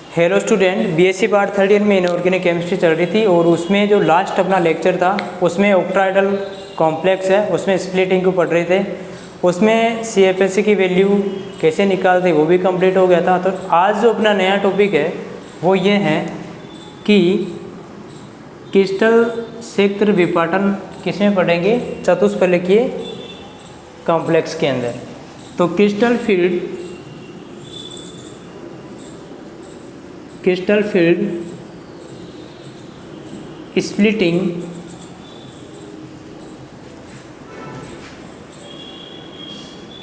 Hello student, BSc part third year में inorganic chemistry चल रही थी और उसमें जो लास्ट अपना लेक्चर था उसमें ऑक्टाइडल कॉम्प्लेक्स है, उसमें स्प्लिटिंग को पढ़ रहे थे। उसमें सीएफएससी की वैल्यू कैसे निकालते वो भी कंप्लीट हो गया था। तो आज जो अपना नया टॉपिक है वो ये है कि क्रिस्टल क्षेत्र विपाटन किसमें पढ़ेंगे, चतुष्फलकीय कॉम्प्लेक्स के अंदर। तो crystal field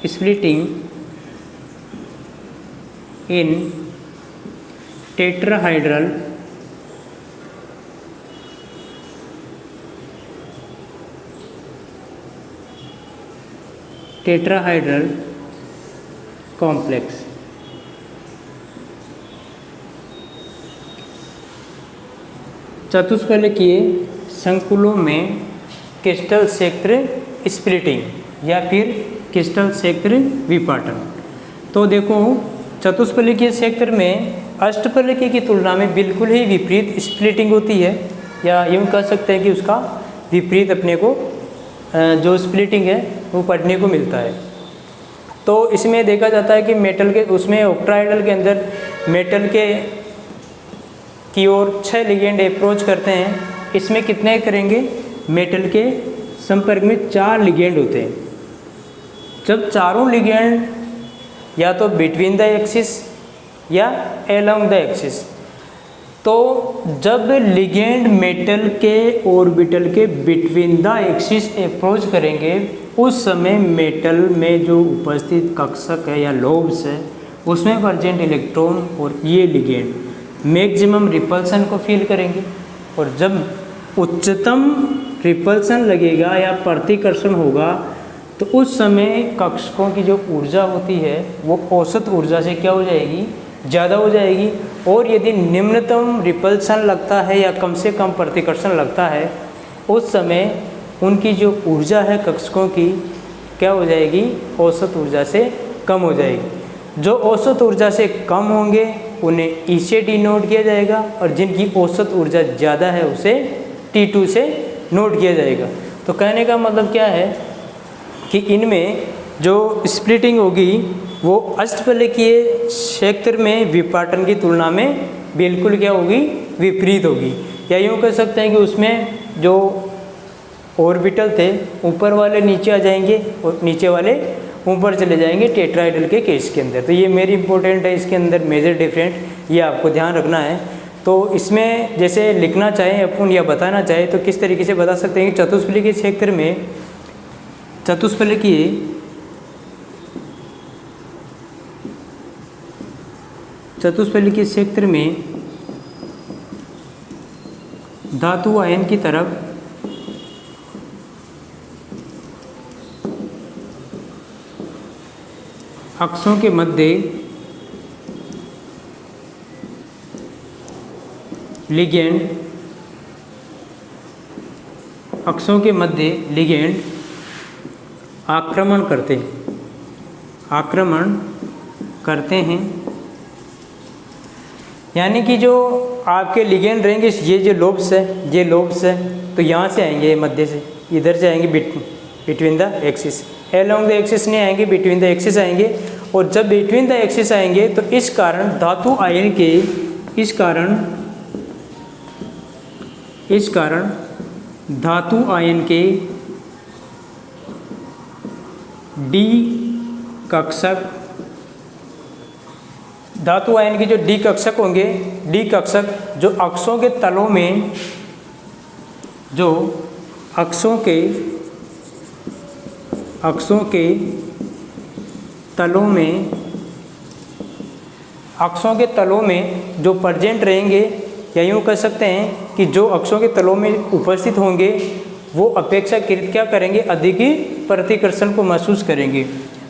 splitting in tetrahedral complex. चतुष्फलकीय संकुलों में क्रिस्टल क्षेत्र स्प्लिटिंग या फिर क्रिस्टल क्षेत्र विपाटन। तो देखो, चतुष्फलकीय क्षेत्र में अष्टफलकीय की तुलना में बिल्कुल ही विपरीत स्प्लिटिंग होती है, या यूँ कह सकते हैं कि उसका विपरीत अपने को जो स्प्लिटिंग है वो पढ़ने को मिलता है। तो इसमें देखा जाता है कि मेटल के उसमें ऑक्टाइडल के अंदर मेटल के की ओर 6 लिगेंड अप्रोच करते हैं। इसमें कितने करेंगे, मेटल के संपर्क में 4 लिगेंड होते हैं। जब चारों लिगेंड या तो बिटवीन द एक्सिस या अलोंग द एक्सिस, तो जब लिगेंड मेटल के ऑर्बिटल के बिटवीन द एक्सिस अप्रोच करेंगे उस समय मेटल में जो उपस्थित कक्षक है या लोब्स है उसमें प्रेजेंट इलेक्ट्रॉन और ये लिगेंड मैक्सिमम रिपल्सन को फील करेंगे। और जब उच्चतम रिपल्सन लगेगा या प्रतिकर्षण होगा तो उस समय कक्षकों की जो ऊर्जा होती है वो औसत ऊर्जा से क्या हो जाएगी, ज़्यादा हो जाएगी। और यदि निम्नतम रिपल्सन लगता है या कम से कम प्रतिकर्षण लगता है उस समय उनकी जो ऊर्जा है कक्षकों की क्या हो जाएगी, औसत ऊर्जा से कम हो जाएगी। जो औसत ऊर्जा से कम होंगे उन्हें ई से डिनोट किया जाएगा और जिनकी औसत ऊर्जा ज़्यादा है उसे T2 से नोट किया जाएगा। तो कहने का मतलब क्या है कि इनमें जो स्प्लिटिंग होगी वो अष्टफलकीय क्षेत्र में विपाटन की तुलना में बिल्कुल क्या होगी, विपरीत होगी। या यूँ कह सकते हैं कि उसमें जो ऑर्बिटल थे ऊपर वाले नीचे आ जाएंगे और नीचे वाले ऊपर चले जाएंगे टेट्राहाइड्रल के केस के अंदर। तो ये मेरी इंपॉर्टेंट है, इसके अंदर मेजर डिफरेंट ये आपको ध्यान रखना है। तो इसमें जैसे लिखना चाहें अपन या बताना चाहें तो किस तरीके से बता सकते हैं कि चतुष्फलकीय क्षेत्र में चतुष्फलकीय क्षेत्र में धातु आयन की तरफ अक्षों के मध्य लिगेंड आक्रमण करते हैं। यानी कि जो आपके लिगेंड रहेंगे ये जो लोब्स है तो यहाँ से आएंगे, मध्य से इधर से आएंगे between the axis, along the axis नहीं आएंगे, बिटवीन द एक्सिस आएंगे। और जब बिटवीन द एक्सिस आएंगे तो इस कारण धातु आयन के डी कक्षक, धातु आयन के जो डी कक्षक होंगे, डी कक्षक जो अक्षों के तलों में अक्षों के तलों में जो प्रेजेंट रहेंगे, या यूँ कह सकते हैं कि जो अक्षों के तलों में उपस्थित होंगे वो अपेक्षाकृत क्या करेंगे, अधिक ही प्रतिकर्षण को महसूस करेंगे।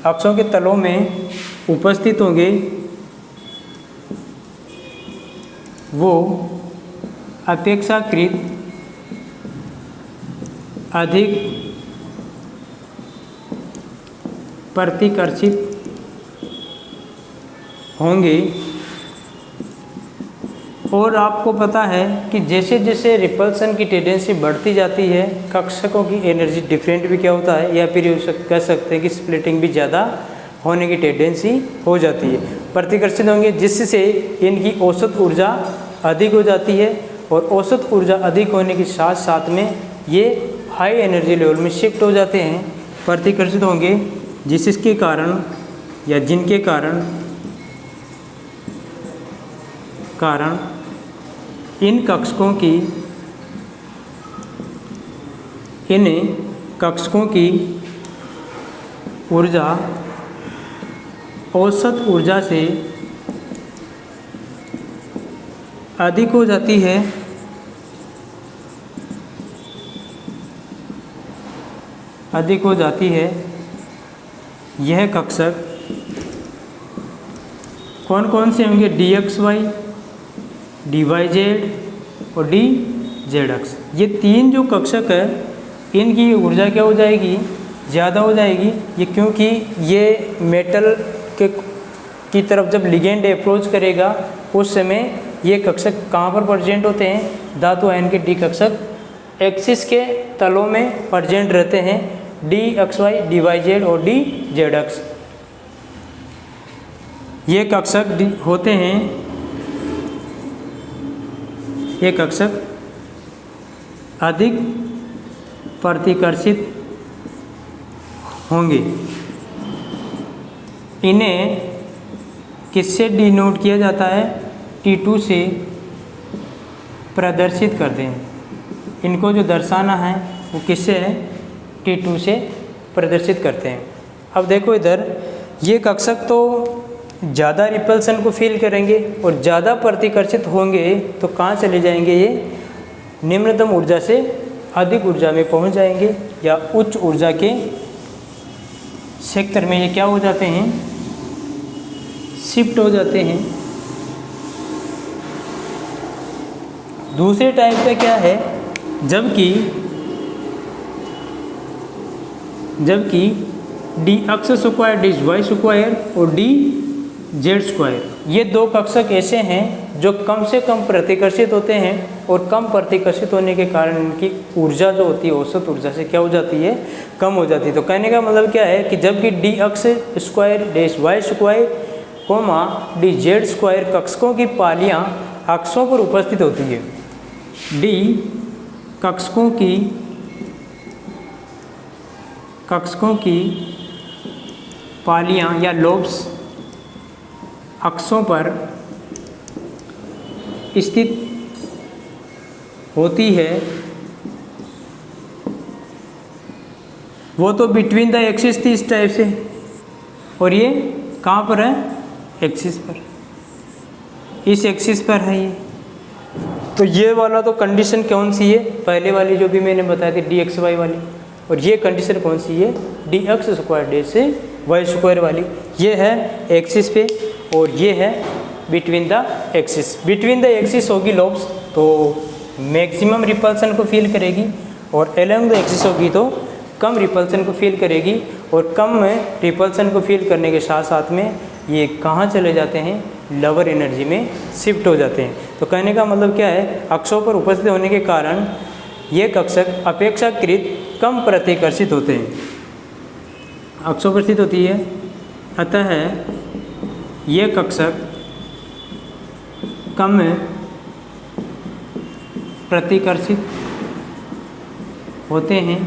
अक्षों के तलों में उपस्थित होंगे वो अपेक्षाकृत अधिक प्रतिकर्षित होंगे और आपको पता है कि जैसे जैसे रिपल्सन की टेंडेंसी बढ़ती जाती है, कक्षकों की एनर्जी डिफरेंट भी क्या होता है, या फिर कह सकते हैं कि स्प्लिटिंग भी ज़्यादा होने की टेंडेंसी हो जाती है, प्रतिकर्षित होंगे, जिससे इनकी औसत ऊर्जा अधिक हो जाती है। और औसत ऊर्जा अधिक होने के साथ साथ में ये हाई एनर्जी लेवल में शिफ्ट हो जाते हैं, प्रतिकर्षित होंगे, जिसके कारण या जिनके कारण इन कक्षकों की ऊर्जा औसत ऊर्जा से अधिक हो जाती है, यह कक्षक कौन कौन से होंगे, DXY, DYZ और DZX। ये तीन जो कक्षक है इनकी ऊर्जा क्या हो जाएगी, ज़्यादा हो जाएगी। ये क्योंकि ये मेटल की तरफ जब लिगेंड अप्रोच करेगा उस समय ये कक्षक कहाँ पर प्रेजेंट होते हैं, धातु आयन के डी कक्षक एक्सिस के तलों में प्रेजेंट रहते हैं, DXY, DYZ और DZX। ये कक्षक होते हैं, ये कक्षक अधिक प्रतिकर्षित होंगे। इन्हें किससे डिनोट किया जाता है, T2 से प्रदर्शित करते हैं। इनको जो दर्शाना है वो किससे है, T2 से प्रदर्शित करते हैं। अब देखो इधर ये कक्षक तो ज़्यादा रिपल्सन को फील करेंगे और ज़्यादा प्रतिकर्षित होंगे, तो कहाँ चले जाएंगे, ये निम्नतम ऊर्जा से अधिक ऊर्जा में पहुँच जाएंगे या उच्च ऊर्जा के सेक्टर में ये क्या हो जाते हैं, शिफ्ट हो जाते हैं। दूसरे टाइप का क्या है, जबकि DX स्क्वायर, DY स्क्वायर और DZ स्क्वायर, ये दो कक्षक ऐसे हैं जो कम से कम प्रतिकर्षित होते हैं और कम प्रतिकर्षित होने के कारण इनकी ऊर्जा जो होती है औसत ऊर्जा से क्या हो जाती है, कम हो जाती है। तो कहने का मतलब क्या है कि जबकि DX square, DY square, DZ square कक्षकों की पालियाँ अक्षों पर उपस्थित होती है, D कक्षकों की पालियाँ या लोब्स अक्षों पर स्थित होती है, वो तो बिटवीन द एक्सिस थी इस टाइप से, और ये कहाँ पर है, एक्सिस पर, इस एक्सिस पर है ये। तो ये वाला तो कंडीशन कौन सी है, पहले वाली जो भी मैंने बताई थी DXY वाली, और ये कंडीशन कौन सी है, DX स्क्वायर डे से Y स्क्वायर वाली। ये है एक्सिस पे और ये है between the axis. Between the axis होगी लोब्स तो मैक्सिमम रिपल्सन को फील करेगी, और अलोंग द एक्सिस होगी तो कम रिपल्सन को फील करेगी, और कम में रिपल्सन को फील करने के साथ साथ में ये कहाँ चले जाते हैं, लोअर एनर्जी में शिफ्ट हो जाते हैं। तो कहने का मतलब क्या है, अक्षों पर उपस्थित होने के कारण ये कक्षक अपेक्षाकृत कम प्रतिकर्षित होते हैं, अक्षों पर स्थित होती है, अतः ये कक्षक कम प्रतिकर्षित होते हैं,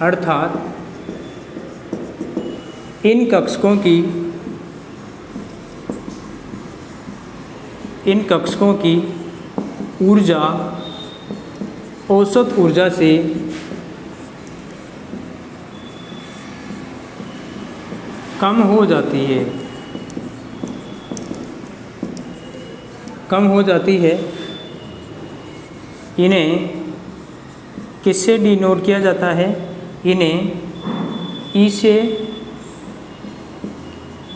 अर्थात इन कक्षकों की ऊर्जा औसत ऊर्जा से कम हो जाती है, इन्हें किससे डिनोट किया जाता है, इन्हें ई से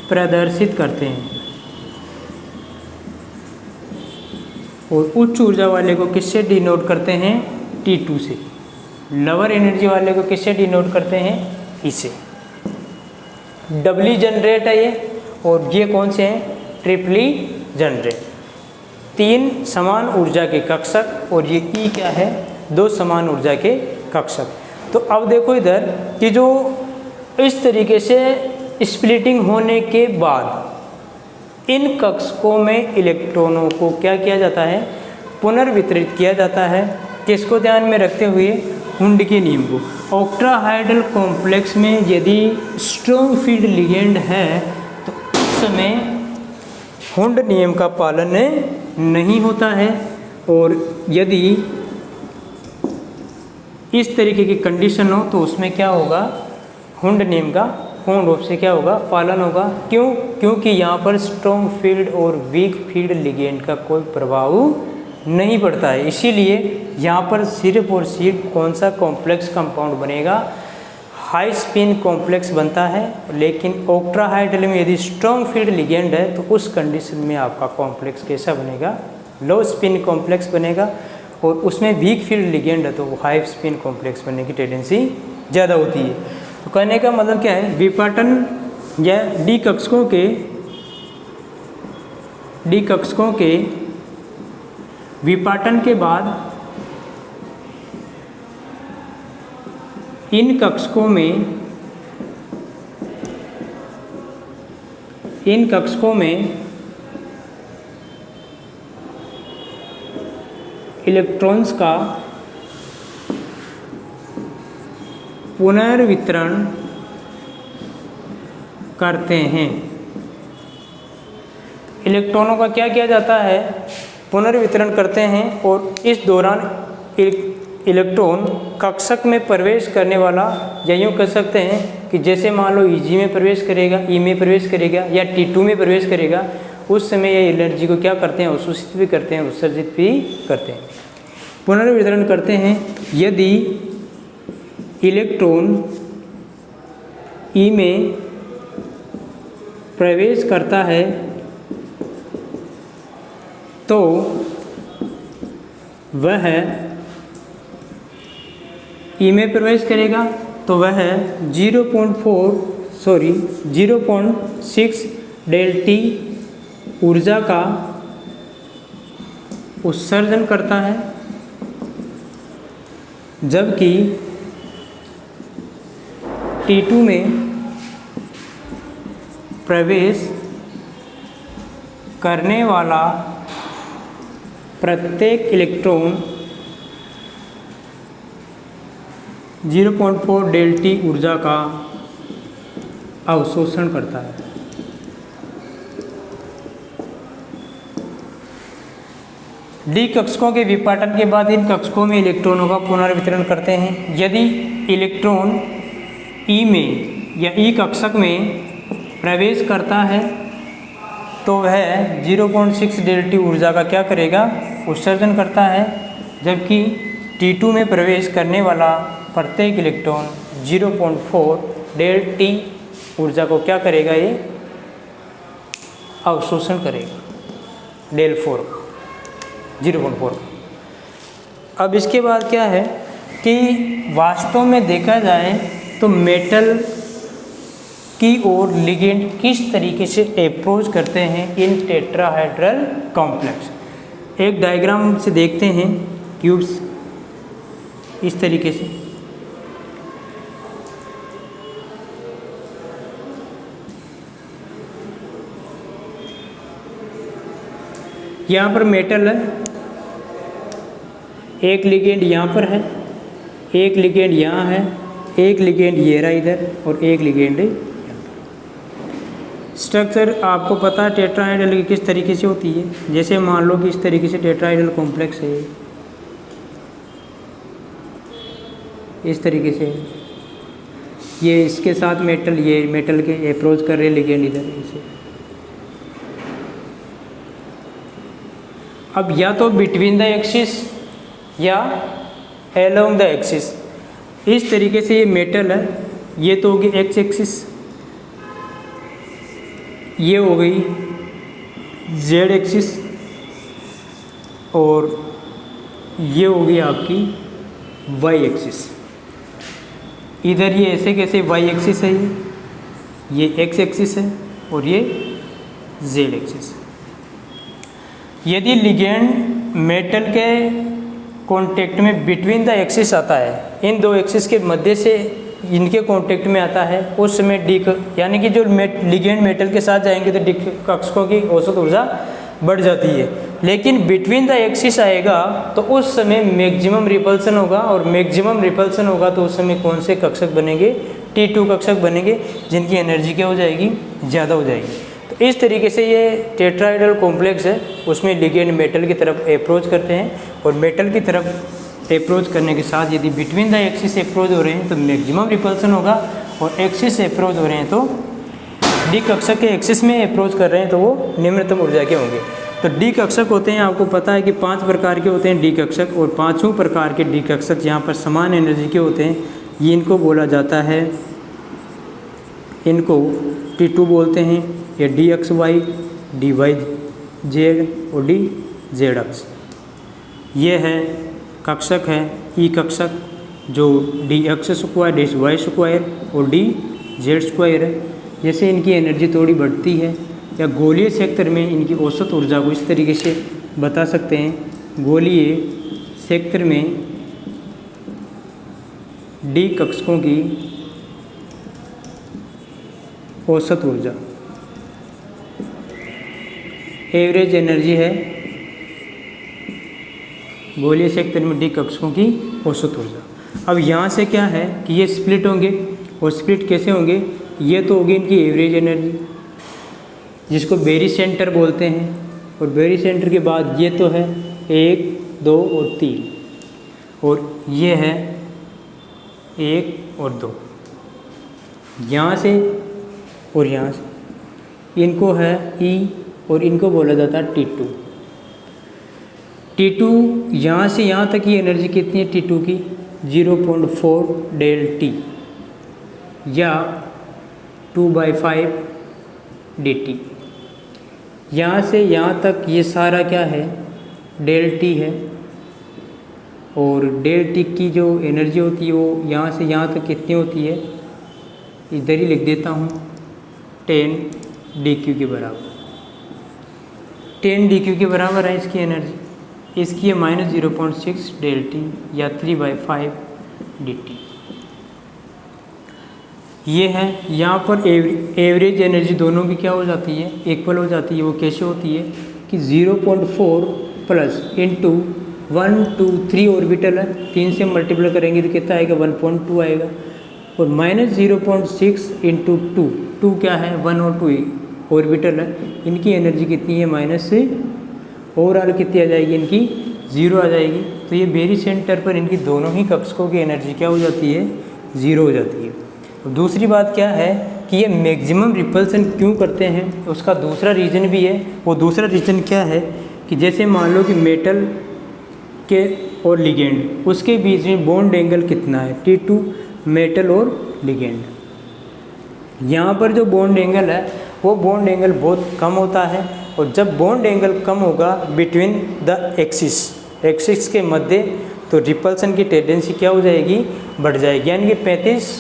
प्रदर्शित करते हैं, और उच्च ऊर्जा वाले को किससे डिनोट करते हैं, T2 से। लोअर एनर्जी वाले को किससे डिनोट करते हैं, ई से। डबली जनरेट है ये, और ये कौन से हैं, ट्रिपली जनरेट। 3 समान ऊर्जा के कक्षक और ये ई क्या है, 2 समान ऊर्जा के कक्षक। तो अब देखो इधर कि जो इस तरीके से स्प्लिटिंग होने के बाद इन कक्षकों में इलेक्ट्रॉनों को क्या किया जाता है, पुनर्वितरित किया जाता है। किसको ध्यान में रखते हुए, हुंड के नियम को। ऑक्ट्राहाइड्रल कॉम्प्लेक्स में यदि स्ट्रॉन्ग फील्ड लिगेंड है तो उस समय हुंड नियम का पालन नहीं होता है, और यदि इस तरीके की कंडीशन हो तो उसमें क्या होगा, हुंड नियम का पूर्ण रूप से क्या होगा, पालन होगा। क्यों? क्योंकि यहाँ पर स्ट्रॉन्ग फील्ड और वीक फील्ड लिगेंड का कोई प्रभाव नहीं पड़ता है। इसीलिए यहाँ पर सिर्फ और सिर्फ कौन सा कॉम्प्लेक्स कंपाउंड बनेगा, हाई स्पिन कॉम्प्लेक्स बनता है। लेकिन ऑक्ट्राहाइड्रल में यदि स्ट्रॉन्ग फील्ड लिगेंड है तो उस कंडीशन में आपका कॉम्प्लेक्स कैसा बनेगा, लो स्पिन कॉम्प्लेक्स बनेगा, और उसमें वीक फील्ड लिगेंड है तो वो हाई स्पिन कॉम्प्लेक्स बनने की टेंडेंसी ज़्यादा होती है। तो कहने का मतलब क्या है, विपाटन या डी कक्षकों के विपाटन के बाद इन कक्षकों में इलेक्ट्रॉन्स का पुनर्वितरण करते हैं। इलेक्ट्रॉनों का क्या किया जाता है, पुनर्वितरण करते हैं, और इस दौरान इलेक्ट्रॉन कक्षक में प्रवेश करने वाला, या यूँ कह सकते हैं कि जैसे मान लो Eg में प्रवेश करेगा, ई में प्रवेश करेगा या T2 में प्रवेश करेगा, उस समय ये एनर्जी को क्या करते हैं, अवशोषित भी करते हैं, उत्सर्जित भी करते हैं, पुनर्वितरण करते हैं। यदि इलेक्ट्रॉन ई में प्रवेश करता है तो वह ई में प्रवेश करेगा तो वह 0.6 डेल्टी ऊर्जा का उत्सर्जन करता है, जबकि T2 में प्रवेश करने वाला प्रत्येक इलेक्ट्रॉन 0.4 डेल्टी ऊर्जा का अवशोषण करता है। डी कक्षकों के विपाटन के बाद इन कक्षकों में इलेक्ट्रॉनों का पुनर्वितरण करते हैं। यदि इलेक्ट्रॉन ई में या ई कक्षक में प्रवेश करता है तो वह 0.6 डेल्टी ऊर्जा का क्या करेगा, उत्सर्जन करता है, जबकि T2 में प्रवेश करने वाला प्रत्येक इलेक्ट्रॉन 0.4 डेल्टी ऊर्जा को क्या करेगा, ये अवशोषण करेगा, डेल 4 0.4। अब इसके बाद क्या है कि वास्तव में देखा जाए तो मेटल की ओर लिगेंड किस तरीके से अप्रोच करते हैं इन टेट्राहाइड्रल कॉम्प्लेक्स। एक डायग्राम से देखते हैं क्यूब्स इस तरीके से। यहाँ पर मेटल है, एक लिगेंड यहाँ पर है, एक लिगेंड यहाँ है, एक लिगेंड ये रहा इधर, और एक लिगेंड यहाँ पर। स्ट्रक्चर आपको पता है टेट्राहाइड्रल की किस तरीके से होती है। जैसे मान लो कि इस तरीके से टेट्राहाइड्रल कॉम्प्लेक्स है, इस तरीके से ये इसके साथ मेटल, ये मेटल के अप्रोच कर रहे लिगेंड इधर इसे। अब या तो बिटवीन द एक्सिस या अलोंग द एक्सिस, इस तरीके से ये मेटल है, ये तो होगी एक्स एक्सिस, ये हो गई जेड एक्सिस, और ये होगी आपकी वाई एक्सिस। इधर ये ऐसे कैसे वाई एक्सिस है, ये एक्स एक्सिस है, और ये जेड एक्सिस। यदि लिगेंड मेटल के कांटेक्ट में बिटवीन द एक्सिस आता है, इन दो एक्सिस के मध्य से इनके कांटेक्ट में आता है, उस समय डी यानी कि जो लिगेंड मेटल के साथ जाएंगे तो डी कक्षकों की औसत ऊर्जा बढ़ जाती है। लेकिन बिटवीन द एक्सिस आएगा तो उस समय मैक्सिमम रिपल्सन होगा, और मैक्सिमम रिपल्सन होगा तो उस समय कौन से कक्षक बनेंगे? T2 कक्षक बनेंगे, जिनकी एनर्जी क्या हो जाएगी? ज़्यादा हो जाएगी। तो इस तरीके से ये टेट्राहेड्रल कॉम्प्लेक्स है, उसमें लिगेंड मेटल की तरफ अप्रोच करते हैं, और मेटल की तरफ अप्रोच करने के साथ यदि बिटवीन द एक्सिस अप्रोच हो रहे हैं तो मैक्सिमम रिपल्सन होगा, और एक्सिस अप्रोच हो रहे हैं तो डी कक्षक के एक्सिस में अप्रोच कर रहे हैं तो वो निम्नतम ऊर्जा के होंगे। तो डी कक्षक होते हैं, आपको पता है कि 5 प्रकार के होते हैं डी कक्षक, और 5 प्रकार के डी कक्षक यहाँ पर समान एनर्जी के होते हैं। ये इनको बोला जाता है, इनको T2 बोलते हैं, या d x y, d y z और डी जेड अक्ष। ये है कक्षक है ई कक्षक, जो d x square, d y square और डी जेड स्क्वायर है। जैसे इनकी एनर्जी थोड़ी बढ़ती है, या गोलीय क्षेत्र में इनकी औसत ऊर्जा को इस तरीके से बता सकते हैं। गोलीय क्षेत्र में डी कक्षकों की औसत ऊर्जा, एवरेज एनर्जी है गोलीय क्षेत्र में डी कक्षकों की औसत ऊर्जा। अब यहाँ से क्या है कि ये स्प्लिट होंगे, और स्प्लिट कैसे होंगे? ये तो होगी इनकी एवरेज एनर्जी, जिसको बेरी सेंटर बोलते हैं, और बेरी सेंटर के बाद ये तो है 1, 2 और 3, और ये है 1 और 2, यहाँ से और यहाँ से, इनको है ई, और इनको बोला जाता है T2। T2 यहाँ से यहाँ तक की एनर्जी कितनी है T2 की? 0.4 डेल टी, या 2/5 dt। यहाँ से यहाँ तक ये सारा क्या है? डेल टी है, और डेल टी की जो एनर्जी होती है वो यहाँ से यहाँ तक कितनी होती है? इधर ही लिख देता हूँ, 10 dq के बराबर। 10 dq के बराबर है इसकी एनर्जी, इसकी है -0.6 डेल टी, या 3/5 dt। ये है, यहाँ पर एवरेज एनर्जी दोनों की क्या हो जाती है? इक्वल हो जाती है। वो कैसे होती है कि 0.4 प्लस इंटू 1, 2, 3 ऑर्बिटल है, 3 से मल्टीप्लाई करेंगे तो कितना आएगा? 1.2 आएगा, और -0.6 इंटू 2 क्या है? 1 और 2 ऑर्बिटल है, इनकी एनर्जी कितनी है? माइनस से ओवरऑल कितनी आ जाएगी? इनकी 0 आ जाएगी। तो ये बेरी सेंटर पर इनकी दोनों ही कक्षकों की एनर्जी क्या हो जाती है? 0 हो जाती है। दूसरी बात क्या है कि ये मैक्सिमम रिपल्सन क्यों करते हैं, उसका दूसरा रीज़न भी है। वो दूसरा रीज़न क्या है कि जैसे मान लो कि मेटल के और लिगेंड, उसके बीच में बॉन्ड एंगल कितना है? T2 मेटल और लिगेंड। यहाँ पर जो बॉन्ड एंगल है वो बॉन्ड एंगल बहुत कम होता है, और जब बॉन्ड एंगल कम होगा बिटवीन द एक्सिस के मध्य, तो रिपल्सन की टेंडेंसी क्या हो जाएगी? बढ़ जाएगी। यानी कि 35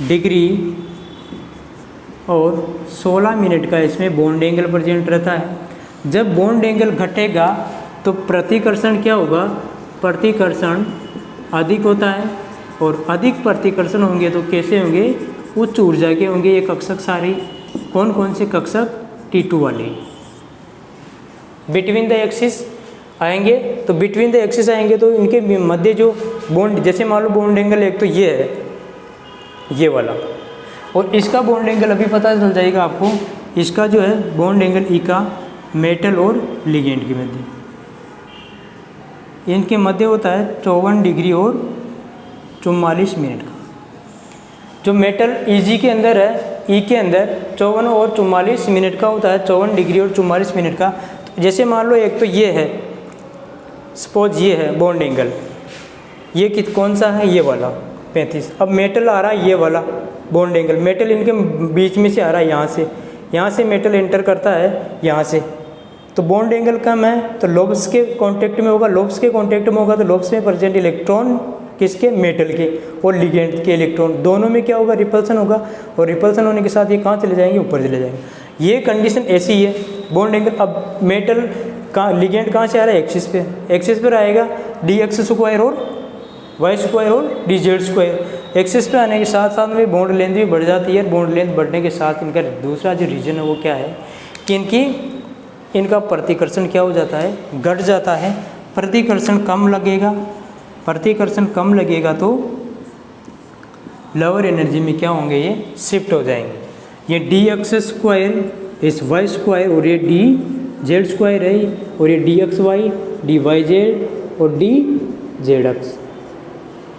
डिग्री और 16 मिनट का इसमें बॉन्ड एंगल प्रेजेंट रहता है। जब बॉन्ड एंगल घटेगा तो प्रतिकर्षण क्या होगा? प्रतिकर्षण अधिक होता है, और अधिक प्रतिकर्षण होंगे तो कैसे होंगे? उच्च ऊर्जा के होंगे ये कक्षक सारे। कौन कौन से कक्षक? T2 वाले। बिटवीन द एक्सिस आएंगे, तो बिटवीन द एक्सिस आएंगे तो इनके मध्य जो बॉन्ड, जैसे मान लो बॉन्ड एंगल एक तो ये है, ये वाला, और इसका बॉन्ड एंगल अभी पता चल जाएगा आपको। इसका जो है बॉन्ड एंगल ई का मेटल और लिगेंड के मध्य, इनके मध्य होता है 54 डिग्री और 44 मिनट का। जो मेटल Eg के अंदर है, ई के अंदर 54 और 44 मिनट का होता है, 54 डिग्री और 44 मिनट का। जैसे मान लो एक तो ये है, सपोज ये है बॉन्ड एंगल, ये कौन सा है? ये वाला 35। अब मेटल आ रहा है ये वाला बॉन्ड एंगल, मेटल इनके बीच में से आ रहा है, यहाँ से मेटल एंटर करता है यहाँ से, तो बॉन्ड एंगल कम है तो लोब्स के कांटेक्ट में होगा, लोब्स के कांटेक्ट में होगा तो लोब्स में प्रेजेंट इलेक्ट्रॉन किसके? मेटल के और लिगेंड के इलेक्ट्रॉन, दोनों में क्या होगा? रिपल्सन होगा, और रिपल्सन होने के साथ ये कहाँ चले जाएंगे? ऊपर चले जाएंगे। ये कंडीशन ऐसी है बॉन्ड एंगल। अब मेटल कहाँ लिगेंड कहाँ से आ रहा है, एक्सिस पे, एक्सिस पर आएगा dx² और y² और dz²। एक्सिस पे आने के साथ साथ में बॉन्ड लेंथ भी बढ़ जाती है। बॉन्ड लेंथ बढ़ने के साथ इनका दूसरा जो रीजन है वो क्या है कि इनका प्रतिकर्षण क्या हो जाता है, घट जाता है। प्रतिकर्षण कम लगेगा, प्रतिकर्षण कम लगेगा तो लोअर एनर्जी में क्या होंगे, ये शिफ्ट हो जाएंगे। ये dx² इस y² और ये dz² है और ये dxy dyz और dzx।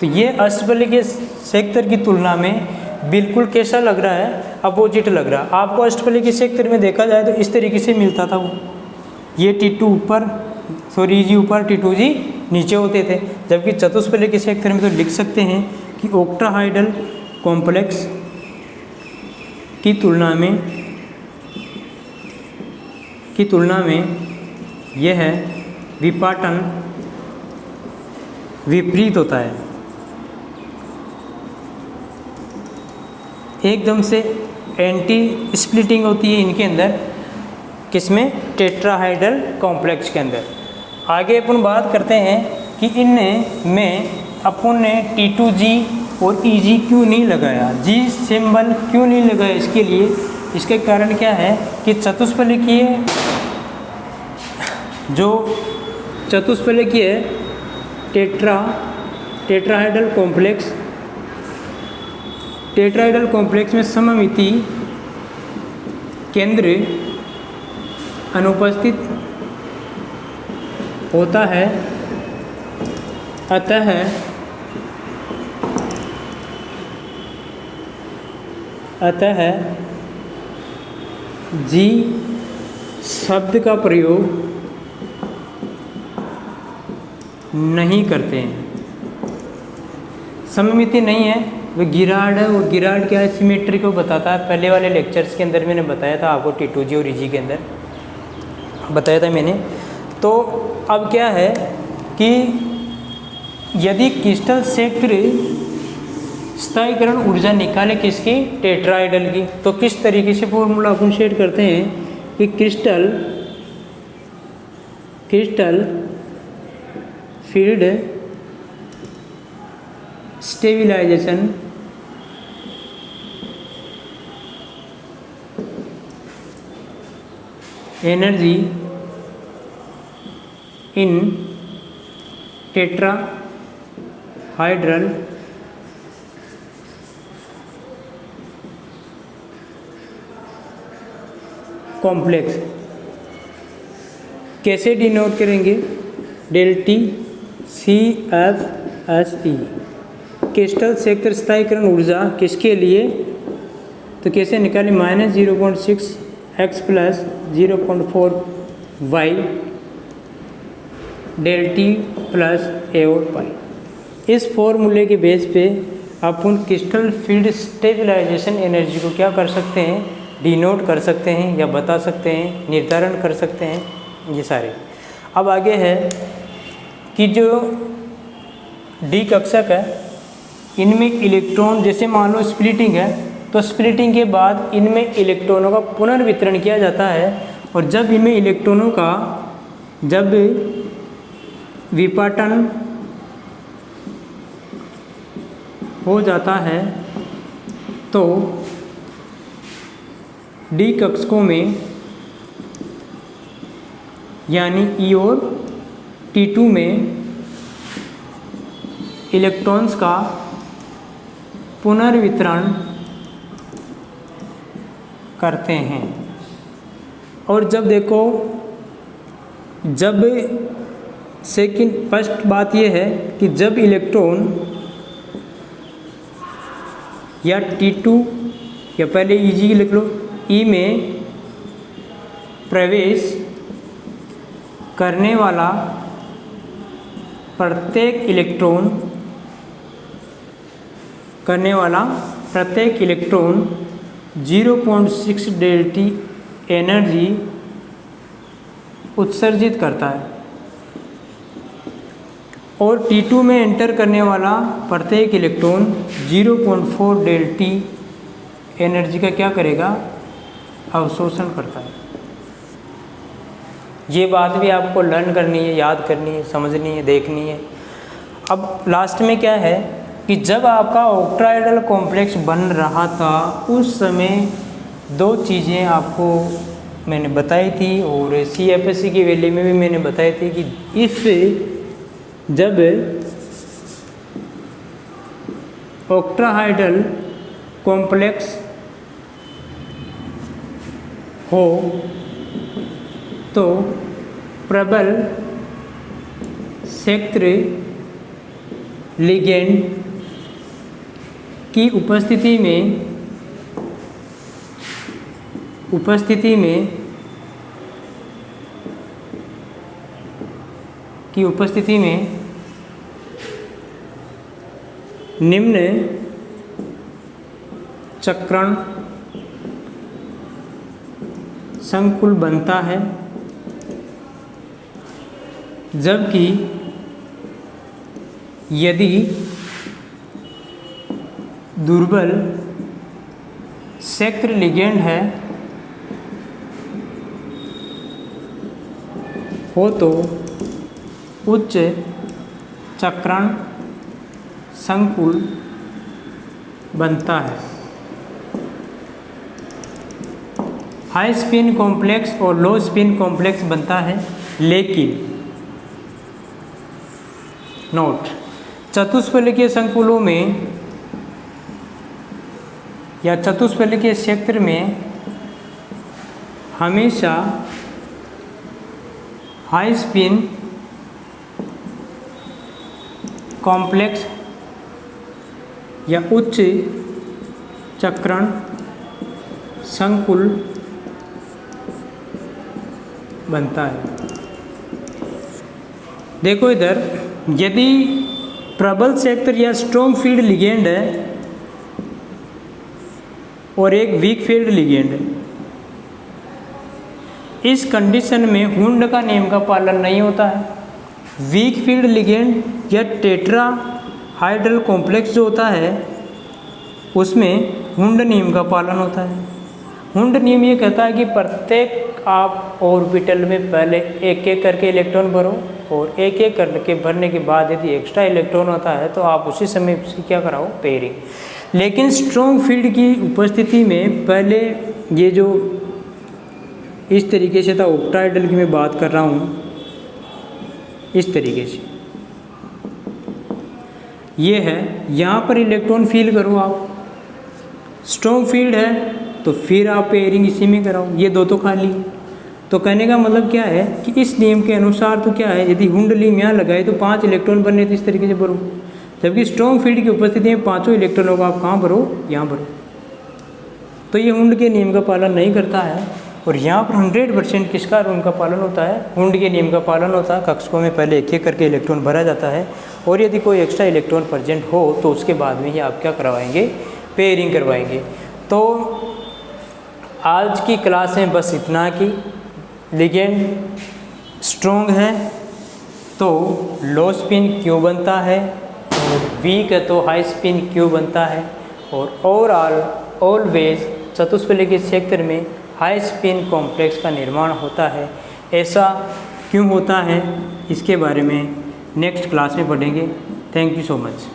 तो ये अष्टफलिकीय सेक्टर की तुलना में बिल्कुल कैसा लग रहा है, अपोजिट लग रहा है। आपको अष्टफलिकीय सेक्टर में देखा जाए तो इस तरीके से मिलता था वो, ये T2 ऊपर, सॉरी G ऊपर T2G नीचे होते थे। जबकि चतुष्फलिकीय सेक्टर में तो लिख सकते हैं कि ऑक्टाहाइड्रल कॉम्प्लेक्स की तुलना में यह विपाटन विपरीत होता है, एकदम से एंटी स्प्लिटिंग होती है इनके अंदर, किसमें, टेट्राहाइड्रल कॉम्प्लेक्स के अंदर। आगे अपन बात करते हैं कि इनमें अपन ने T2G और EG क्यों नहीं लगाया, G सिंबल क्यों नहीं लगाया इसके लिए। इसके कारण क्या है कि चतुष्फलकीय टेट्राहाइड्रल कॉम्प्लेक्स में सममिति केंद्र अनुपस्थित होता है, अतः G शब्द का प्रयोग नहीं करते हैं। सममिति नहीं है, वो गिराड है, और गिराड क्या है, सिमेट्री को बताता है। पहले वाले लेक्चर्स के अंदर मैंने बताया था आपको, T2G और EG के अंदर बताया था मैंने। तो अब क्या है कि यदि क्रिस्टल क्षेत्र स्थायीकरण ऊर्जा निकाले किसकी, टेट्राहाइड्रल की, तो किस तरीके से फॉर्मूला अपन सेट करते हैं कि crystal field stabilisation energy in tetrahedral complex कैसे डिनोट करेंगे, ΔT CFSE। क्रिस्टल क्षेत्र स्थायीकरण ऊर्जा किसके लिए, तो कैसे निकालें, -0.6 x + 0.4 y ΔT + A और पाई। इस फॉर्मूले के बेस पे अपन क्रिस्टल फील्ड स्टेबिलाइजेशन एनर्जी को क्या कर सकते हैं, डिनोट कर सकते हैं या बता सकते हैं, निर्धारण कर सकते हैं, ये सारे। अब आगे है कि जो डी कक्षक है इनमें इलेक्ट्रॉन, जैसे मान लो स्प्लिटिंग है, तो स्प्लिटिंग के बाद इनमें इलेक्ट्रॉनों का पुनर्वितरण किया जाता है। और जब इनमें इलेक्ट्रॉनों का जब विपाटन हो जाता है तो डी कक्षकों में यानी E और T2 में इलेक्ट्रॉन्स का पुनर्वितरण करते हैं। और जब देखो, जब सेकंड फर्स्ट बात यह है कि जब इलेक्ट्रॉन या T2 या पहले EG लिख लो, E में प्रवेश करने वाला प्रत्येक इलेक्ट्रॉन 0.6 ΔT एनर्जी उत्सर्जित करता है। और T2 में एंटर करने वाला प्रत्येक इलेक्ट्रॉन 0.4 ΔT एनर्जी का क्या करेगा, अवशोषण करता है। ये बात भी आपको लर्न करनी है, याद करनी है, समझनी है, देखनी है। अब लास्ट में क्या है कि जब आपका ऑक्टाहेड्रल कॉम्प्लेक्स बन रहा था उस समय दो चीज़ें आपको मैंने बताई थी और CFSC की वैल्यू में भी मैंने बताई थी कि इस जब ऑक्टाहेड्रल कॉम्प्लेक्स हो तो प्रबल क्षेत्र लिगेंड की उपस्थिति में निम्न चक्रण संकुल बनता है, जबकि यदि दुर्बल क्षेत्र लिगेंड है हो तो उच्च चक्रण संकुल बनता है। हाई स्पिन कॉम्प्लेक्स और लो स्पिन कॉम्प्लेक्स बनता है, लेकिन नोट चतुष्फलकीय संकुलों में या चतुष्फलकीय क्षेत्र में हमेशा हाई स्पिन कॉम्प्लेक्स या उच्च चक्रण संकुल बनता है। देखो इधर, यदि प्रबल क्षेत्र या स्ट्रॉन्ग फील्ड लिगेंड है और एक वीक फील्ड लिगेंड है, इस कंडीशन में हुंड का नियम का पालन नहीं होता है। वीक फील्ड लिगेंड या टेट्राहाइड्रल कॉम्प्लेक्स जो होता है उसमें हुंड नियम का पालन होता है। हुंड नियम ये कहता है कि प्रत्येक आप ऑर्बिटल में पहले एक एक करके इलेक्ट्रॉन भरो और एक एक करके भरने के बाद यदि एक्स्ट्रा इलेक्ट्रॉन होता है तो आप उसी समय उसकी क्या कराओ, पेयरिंग। लेकिन स्ट्रॉन्ग फील्ड की उपस्थिति में पहले ये जो इस तरीके से था, ऑक्टाहेड्रल की मैं बात कर रहा हूँ, इस तरीके से ये है, यहाँ पर इलेक्ट्रॉन फील करो आप। स्ट्रॉन्ग फील्ड है तो फिर आप पेयरिंग इसी में कराओ, ये दो तो खाली है। तो कहने का मतलब क्या है कि इस नियम के अनुसार तो क्या है, यदि हुंड नियम यहाँ लगाए तो 5 इलेक्ट्रॉन बनने तो इस तरीके से भरो, जबकि स्ट्रॉन्ग फील्ड की उपस्थिति में 5 इलेक्ट्रॉनों को आप कहाँ भरो, यहाँ भरो। तो ये हुंड के नियम का पालन नहीं करता है और यहाँ पर 100% किसका उनका पालन होता है, हुंड के नियम का पालन होता है। कक्षकों में पहले एक एक करके इलेक्ट्रॉन भरा जाता है और यदि कोई एक्स्ट्रा इलेक्ट्रॉन प्रेजेंट हो तो उसके बाद में ही आप क्या करवाएंगे, पेयरिंग करवाएंगे। तो आज की क्लास में बस इतना कि लिगेंड स्ट्रॉन्ग है तो लो स्पिन क्यों बनता है और वीक है तो हाई स्पिन क्यों बनता है, और ओवरऑल ऑलवेज चतुष्फलकीय क्षेत्र में हाई स्पिन कॉम्प्लेक्स का निर्माण होता है। ऐसा क्यों होता है इसके बारे में नेक्स्ट क्लास में पढ़ेंगे। Thank you so much.